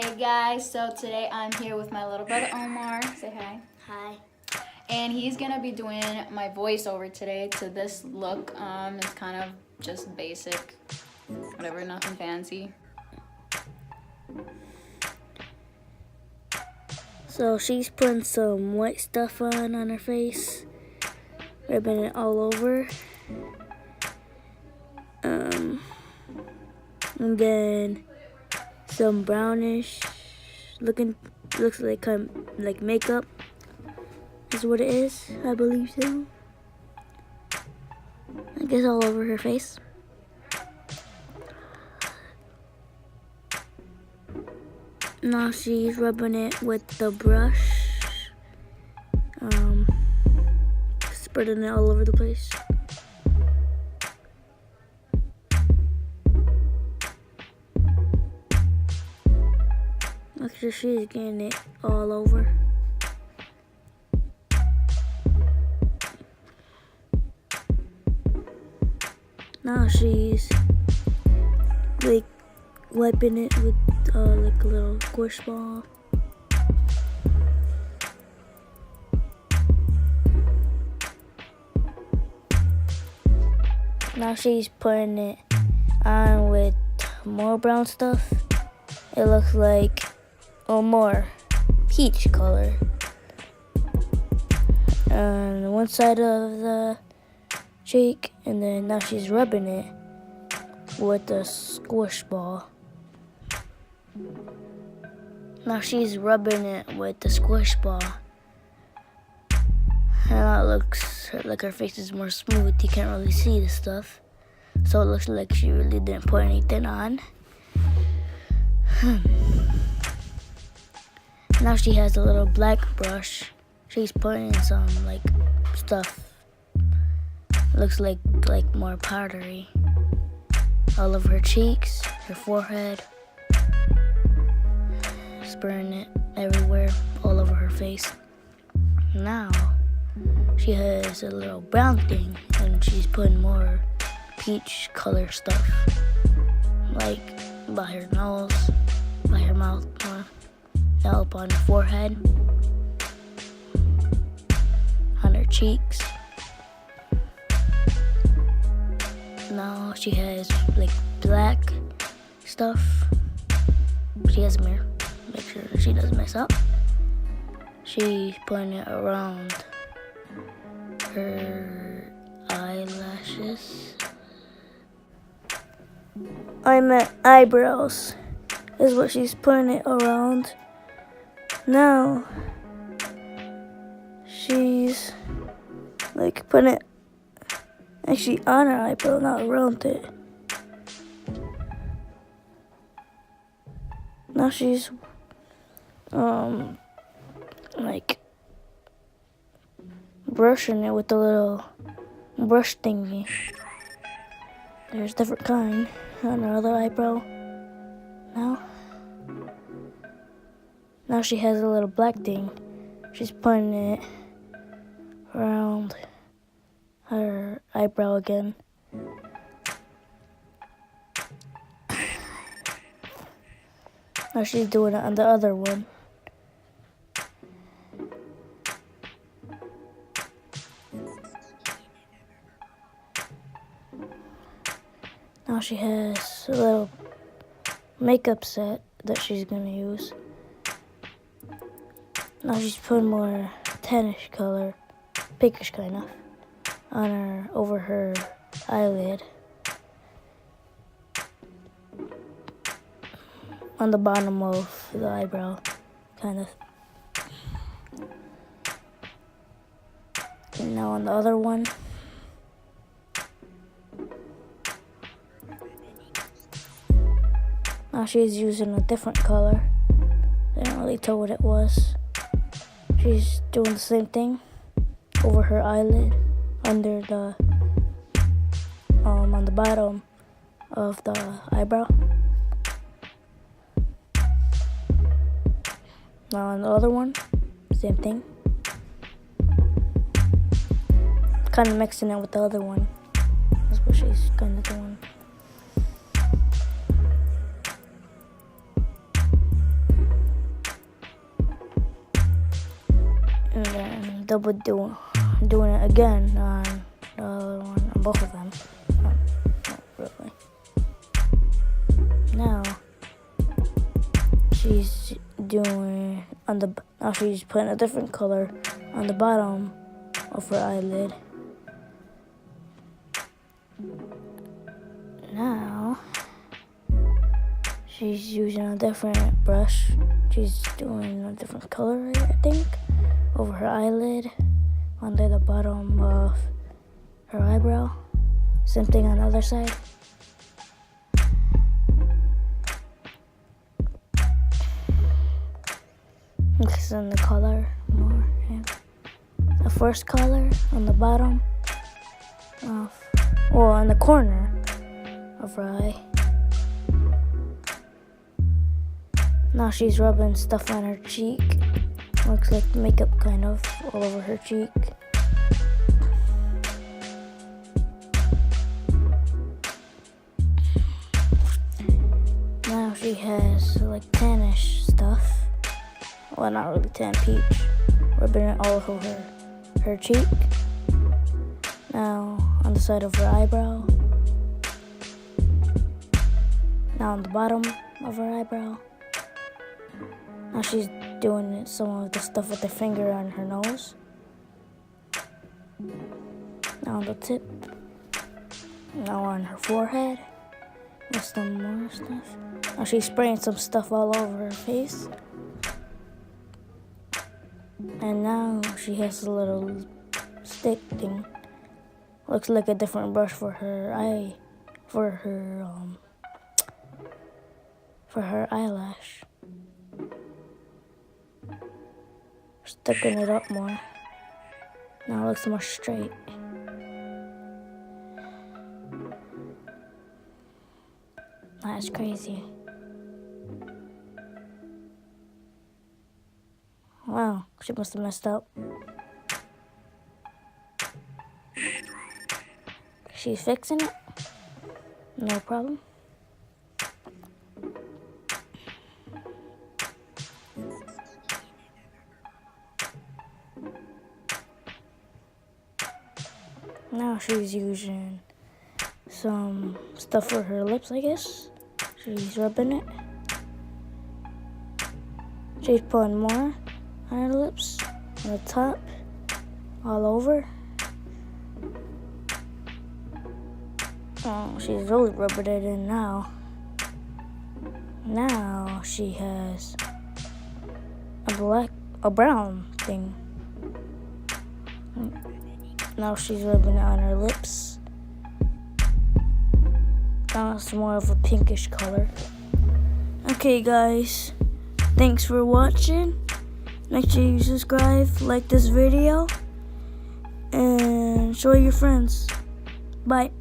Hey guys, so today I'm here with my little brother Omar. Say hi. Hi. And he's gonna be doing my voiceover today to this look. It's kind of just basic, whatever, nothing fancy. So she's putting some white stuff on her face, rubbing it all over. And then some brownish looking, looks like like makeup is what it is, I believe so. I guess all over her face. Now she's rubbing it with the brush, spreading it all over the place. Actually, she's getting it all over. Now she's like wiping it with like a little squish ball. Now she's putting it on with more brown stuff. It looks like a more peach color. On one side of the cheek, and then now she's rubbing it with the squish ball. Now she's rubbing it with the squish ball. And now it looks like her face is more smooth. You can't really see the stuff. So it looks like she really didn't put anything on. Now she has a little black brush. She's putting some like stuff. Looks like more powdery. All over her cheeks, her forehead. Spraying it everywhere, all over her face. Now she has a little brown thing, and she's putting more peach color stuff, like by her nose, by her mouth, more up on her forehead, on her cheeks. Now she has like black stuff. She has a mirror. Make sure she doesn't mess up. She's putting it around her eyelashes. I meant eyebrows is what she's putting it around. Now she's like putting it actually on her eyebrow, not around it. Now she's like brushing it with a little brush thingy. There's different kind on her other eyebrow. Now she has a little black thing. She's putting it around her eyebrow again. Now she's doing it on the other one. Now she has a little makeup set that she's gonna use. Now she's putting more tannish color, pinkish kind of, on her, over her eyelid. On the bottom of the eyebrow, kind of. And now on the other one. Now she's using a different color. I didn't really tell what it was. She's doing the same thing over her eyelid, under the, on the bottom of the eyebrow. Now on the other one, same thing. Kind of mixing it with the other one. That's what she's kind of doing. double doing it again on the other one, on both of them. Not really. Now she's doing now she's putting a different color on the bottom of her eyelid. Now she's using a different brush. She's doing a different color, I think, over her eyelid, under the bottom of her eyebrow. Same thing on the other side. Mixing the color more. Yeah. The first color on the bottom on the corner of her eye. Now she's rubbing stuff on her cheek. Looks like makeup kind of all over her cheek. Now she has like tannish stuff. Well, not really tan, peach. Rubbing it all over her cheek. Now on the side of her eyebrow. Now on the bottom of her eyebrow. Now she's doing some of the stuff with her finger on her nose. Now on the tip. Now on her forehead. With some more stuff. Now she's spraying some stuff all over her face. And now she has a little stick thing. Looks like a different brush for her eye, for her eyelash. Sticking it up more. Now it looks more straight. That's crazy. Wow, she must have messed up. She's fixing it. No problem. Now she's using some stuff for her lips, I guess. She's rubbing it. She's putting more on her lips, on the top, all over. Oh, she's really rubbing it in now. Now she has a brown thing. Now she's rubbing it on her lips. Now it's more of a pinkish color. Okay, guys. Thanks for watching. Make sure you subscribe, like this video, and show your friends. Bye.